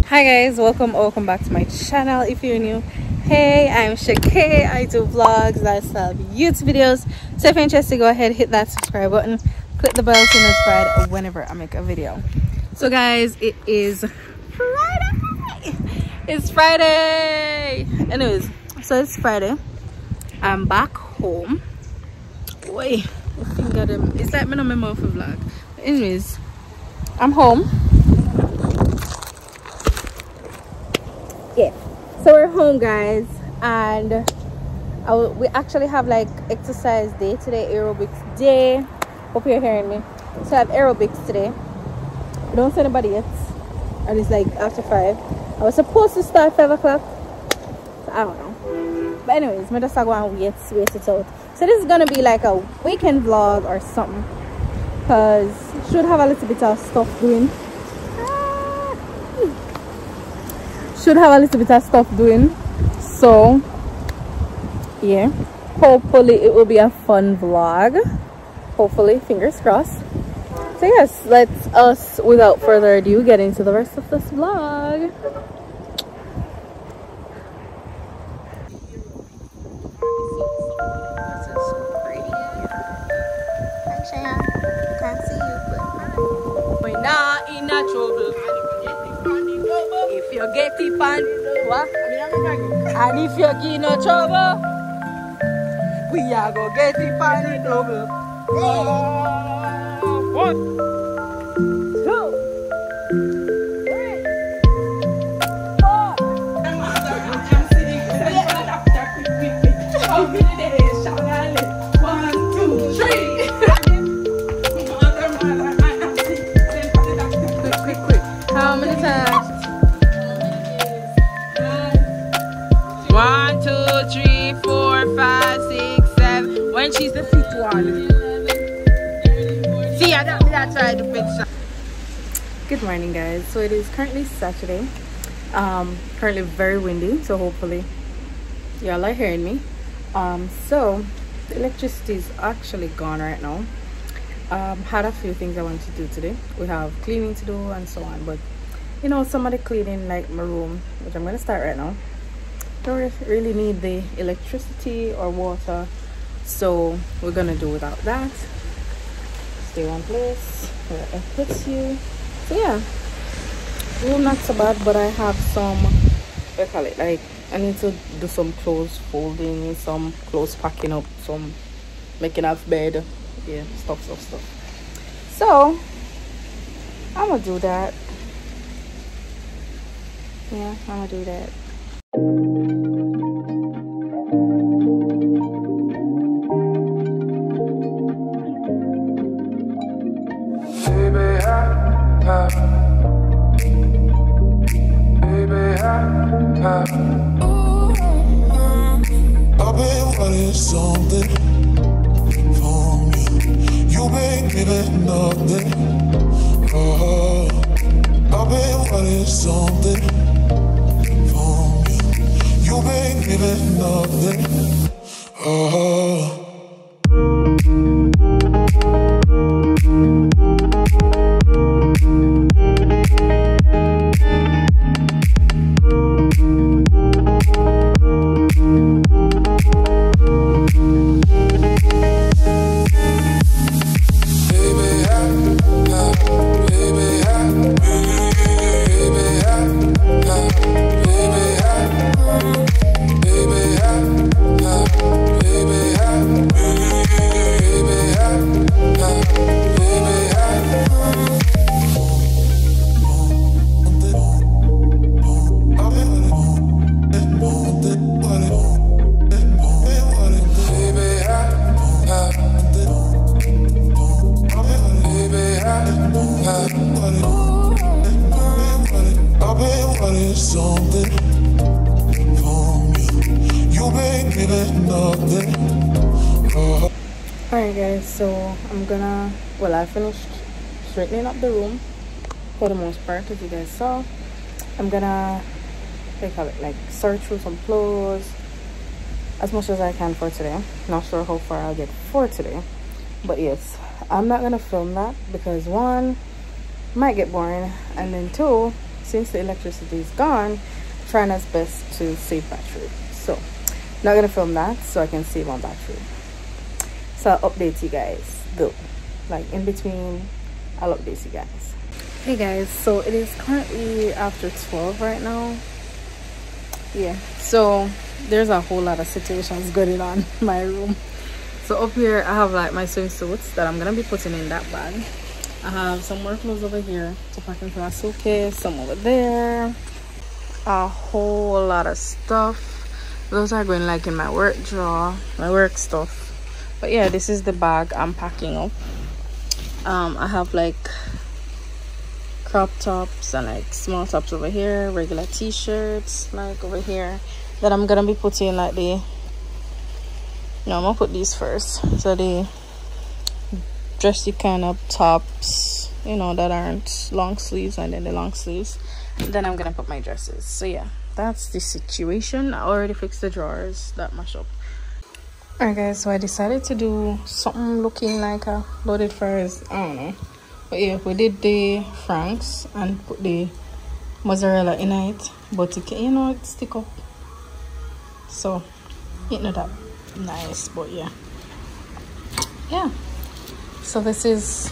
Hi guys, welcome back to my channel. If you're new, hey, I'm Shakay. I do vlogs, lifestyle, YouTube videos. So if you're interested, go ahead, hit that subscribe button, click the bell to be notified whenever I make a video. So guys, it is Friday. It's Friday. Anyways, so it's Friday. I'm back home. Wait, it's like me no memo for vlog. Anyways, I'm home. Yeah, so we're home guys, and we actually have like exercise day today, aerobics day. Hope you're hearing me. So I have aerobics today. Don't see anybody yet, and it's like after 5. I was supposed to start 5 o'clock, so I don't know, but anyways, I'm just going to wait it out. So this is gonna be like a weekend vlog or something, because should have a little bit of stuff doing. Should have a little bit of stuff doing, so yeah, hopefully it will be a fun vlog, hopefully, fingers crossed. So yes, let's us without further ado get into the rest of this vlog. Can't see you, but we're not in a trouble. If you get it on what? And if you get no trouble, we are gonna get it on the double. 1, 2, 3, 4. How many days shall I live? 1, 2, 3. Quick. How many times? 1, 2, 3, 4, 5, 6, 7. When she's the 5th one. See, that's right, the picture. Good morning, guys. So it is currently Saturday. Currently very windy, so hopefully y'all are hearing me. So the electricity is actually gone right now. Had a few things I want to do today. We have cleaning to do and so on, but you know, some of the cleaning, like my room, which I'm gonna start right now, don't really need the electricity or water, so we're gonna do without that. Stay one place where it puts you. So yeah, room not so bad, but I have some, what do you call it, like I need to do some clothes folding, some clothes packing up, some making up bed, yeah, stuff. So I'm gonna do that. Yeah, I'm gonna do that. wanted something from you. You make me that nothing. Oh, I've been wanting something from you. You make me that nothing. Oh. Alright guys, so I'm gonna, well, I finished straightening up the room for the most part, as you guys saw. I'm gonna like search through some clothes as much as I can for today. Not sure how far I'll get for today, but yes, I'm not gonna film that because one, might get boring, and then two, since the electricity is gone, trying as best to save battery. So not gonna film that so I can save on battery. So I'll update you guys though, like in between I'll update you guys. Hey guys, so it is currently after 12 right now. Yeah, so there's a whole lot of situations going on in my room. So up here I have like my swimsuits that I'm gonna be putting in that bag. I have some more clothes over here to pack into my suitcase, some over there, a whole lot of stuff. Those are going like in my work drawer, my work stuff. But yeah, this is the bag I'm packing up. I have like crop tops and like small tops over here, regular t-shirts like over here that I'm gonna be putting like I'm gonna put these first. So the dressy kind of tops, you know, that aren't long sleeves, and then the long sleeves, and then I'm gonna put my dresses. So yeah, that's the situation. I already fixed the drawers that mash up. Alright guys, so I decided to do something looking like a loaded fries, I don't know, but yeah, we did the franks and put the mozzarella in it, but it can, you know, it stick up, so it's not that nice. But yeah, so this is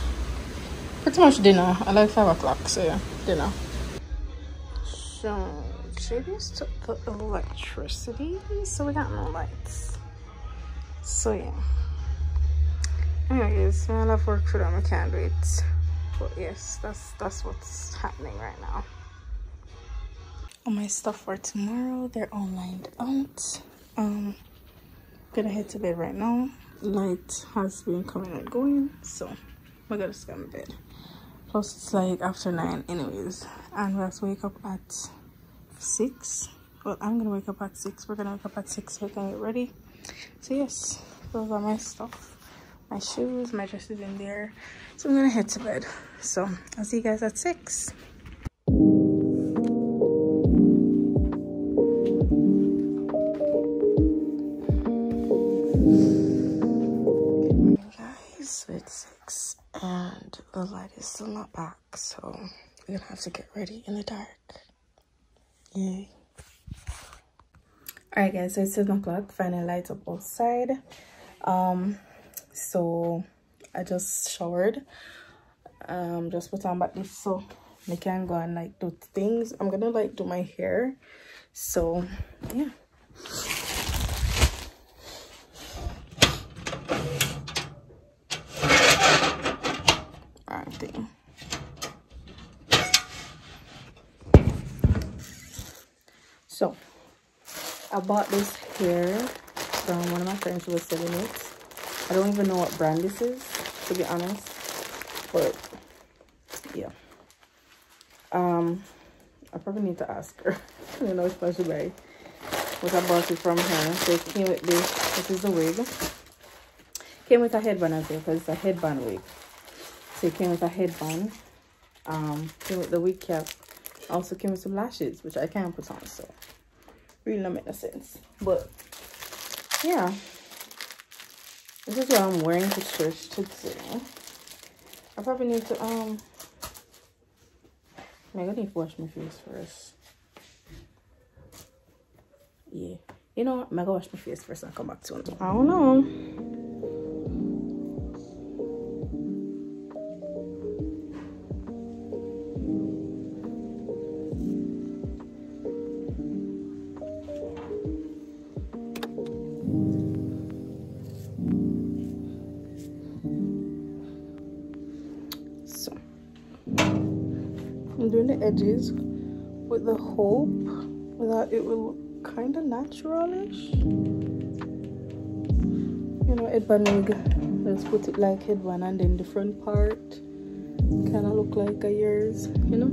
pretty much dinner. I like 5 o'clock, so yeah, dinner. So JPS took the electricity, so we got no lights. So yeah, anyways, I love work for them, I can't do it. But yes, that's what's happening right now. All my stuff for tomorrow, they're all lined out. Gonna head to bed right now. Light has been coming and going, so we're gonna just go to bed. Plus it's like after 9 anyways, and we have to wake up at 6. Well, I'm gonna wake up at 6. We're gonna wake up at 6 so we can get ready. So yes, those are my stuff, my shoes, my dresses in there. So I'm gonna head to bed. So I'll see you guys at 6. Guys, it's 6 and the light is still not back, so we're gonna have to get ready in the dark. Yay. Alright guys, so it's 7 o'clock, finally lights up outside. So I just showered, just put on back this so I can go and like do things. I'm gonna like do my hair, so yeah. Alright thing. So I bought this hair from one of my friends who was selling it. I don't even know what brand this is, to be honest, but yeah, I probably need to ask her. I don't know if I should buy but I bought it from her. So it came with this is the wig. Came with a headband as well, because it's a headband wig. So it came with a headband. Came with the wig cap. Also came with some lashes, which I can't put on, so really not make no sense. But yeah, this is what I'm wearing to church today. I probably need to I'm gonna need to wash my face first. Yeah, you know what, I'm gonna wash my face first and come back to it. I don't know. I'm doing the edges with the hope that it will look kind of naturalish. You know, headband wig, let's put it like headband, and then the front part kind of look like a yours, you know.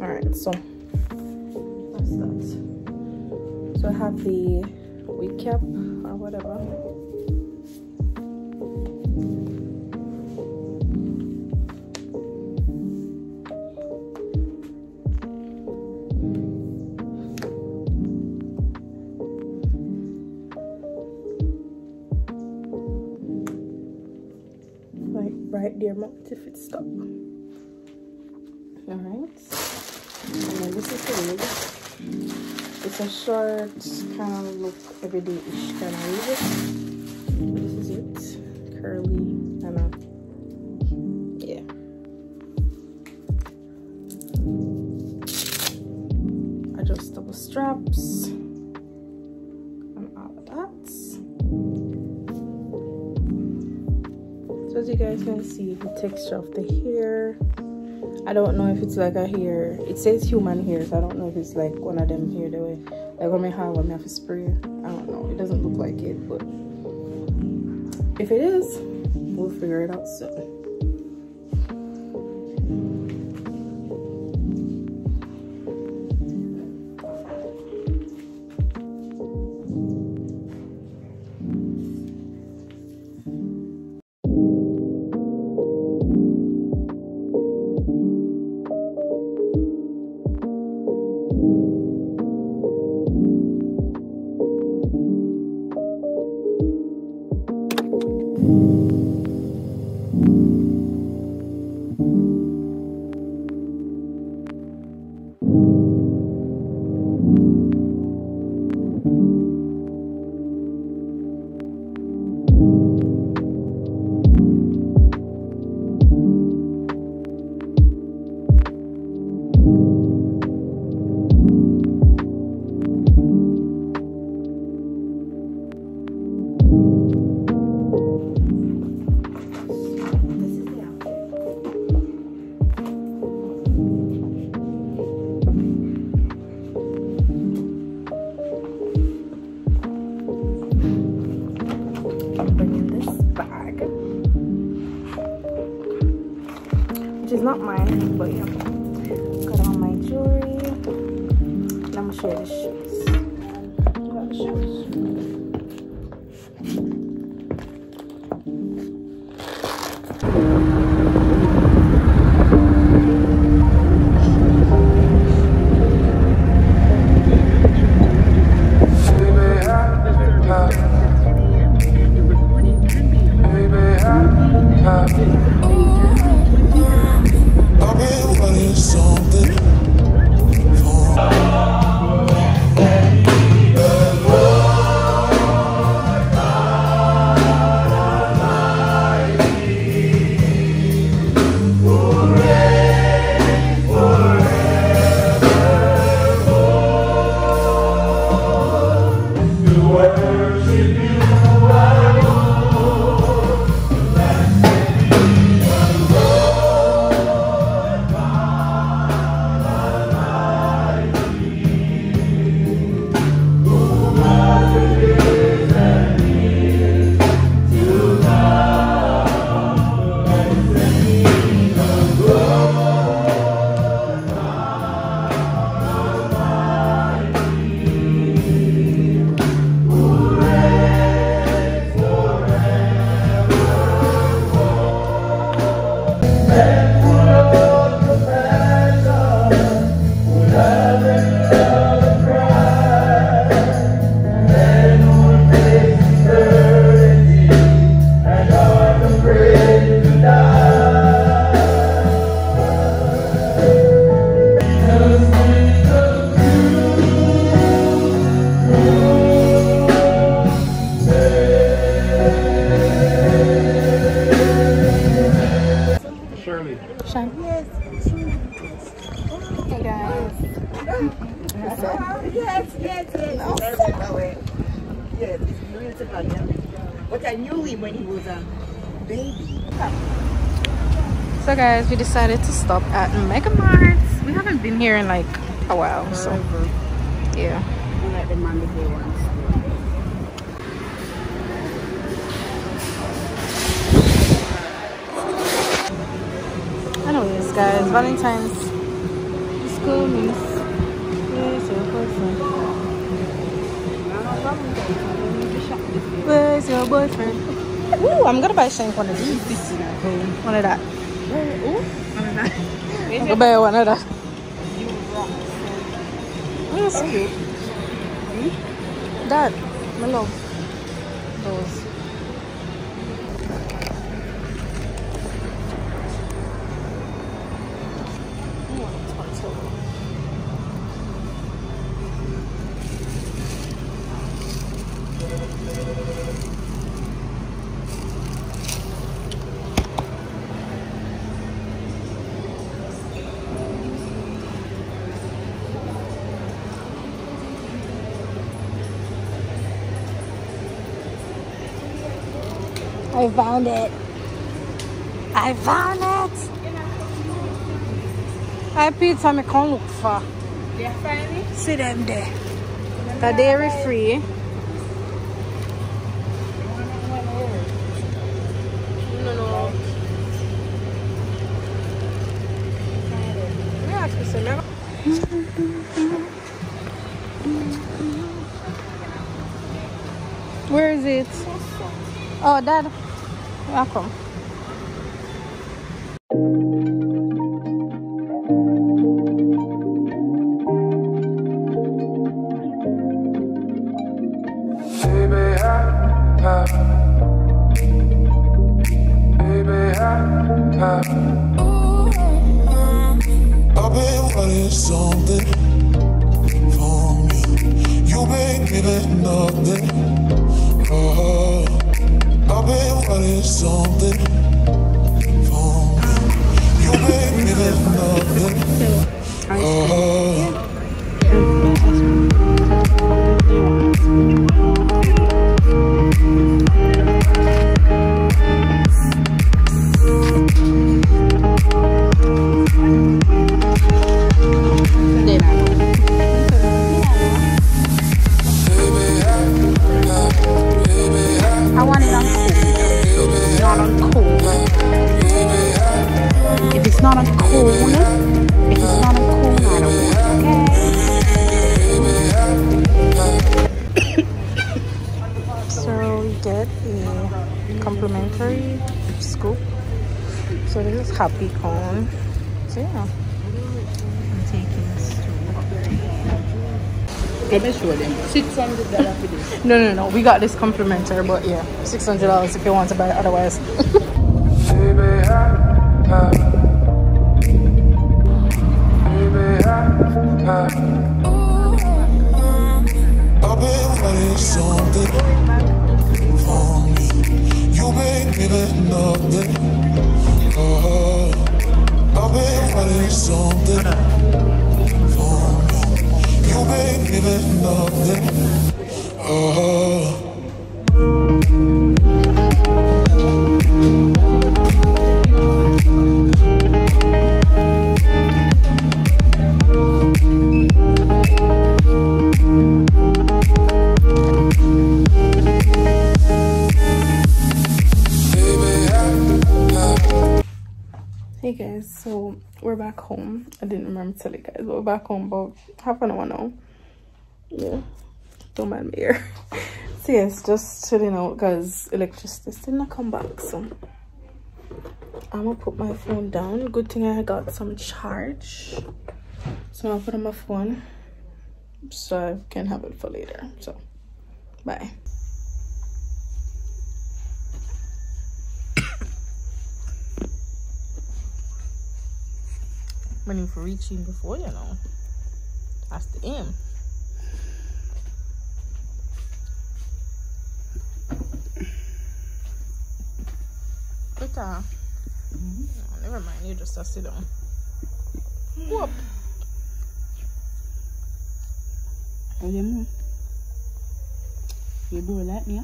All right, so that's that. So I have the wig cap or whatever. Like right there, if it stop. All right, and then this is the wig. It's a short kind of look, everyday-ish kind of wig. This is it, curly, and yeah. Adjustable straps and all of that. So as you guys can see, the texture of the hair. I don't know if it's like a hair. It says human hair, so I don't know if it's like one of them hair the way. Like when I have to spray. I don't know. It doesn't look like it, but if it is, we'll figure it out soon. Not mine, but yeah. Got all my jewelry. And I'm gonna show you the shoes. And got the shoes. I've been wanting something for But I knew him when he was a baby. So guys, we decided to stop at Mega Mart. We haven't been here in like a while, so yeah. Like the Monday ones. Anyways guys, Valentine's is coming. Where's your boyfriend? Where's your boyfriend? Ooh, I'm gonna buy Shank one of these. One of that. Ooh, one of that. I'm gonna buy one of that. Oh, that's cute. Dad, my love. Those. I found it. I found it. I pizza me can't look for. Yeah, finally. See them there. The dairy free. No. Where is it? Oh, Dad. Welcome. I've been wanting something from you. You make me that nothing. Oh, I've been wanting something from you. You make me that nothing. Oh. I want it on cool. If it's not on cool, I don't want it, okay? So we get a complimentary scoop. So this is happy cone. So yeah, I'm taking strawberry. Let me show them. $600 for this. No. We got this complimentary, but yeah, $600 if you want to buy it otherwise. I've been wanting something from you. You make me that nothing. Oh, I've been wanting something from you. You make me that nothing. Oh. Hey guys, so we're back home. I didn't remember to tell you guys, but we're back home about half an hour now. Yeah, don't mind me here. So yes, just chilling out because electricity still not come back. So I'm gonna put my phone down. Good thing I got some charge, so I'll put on my phone so I can have it for later. So bye. I need for reaching before, you know. That's the aim. Oh, never mind, you just have to sit down. Whoop. Oh, you know. You do like me, huh?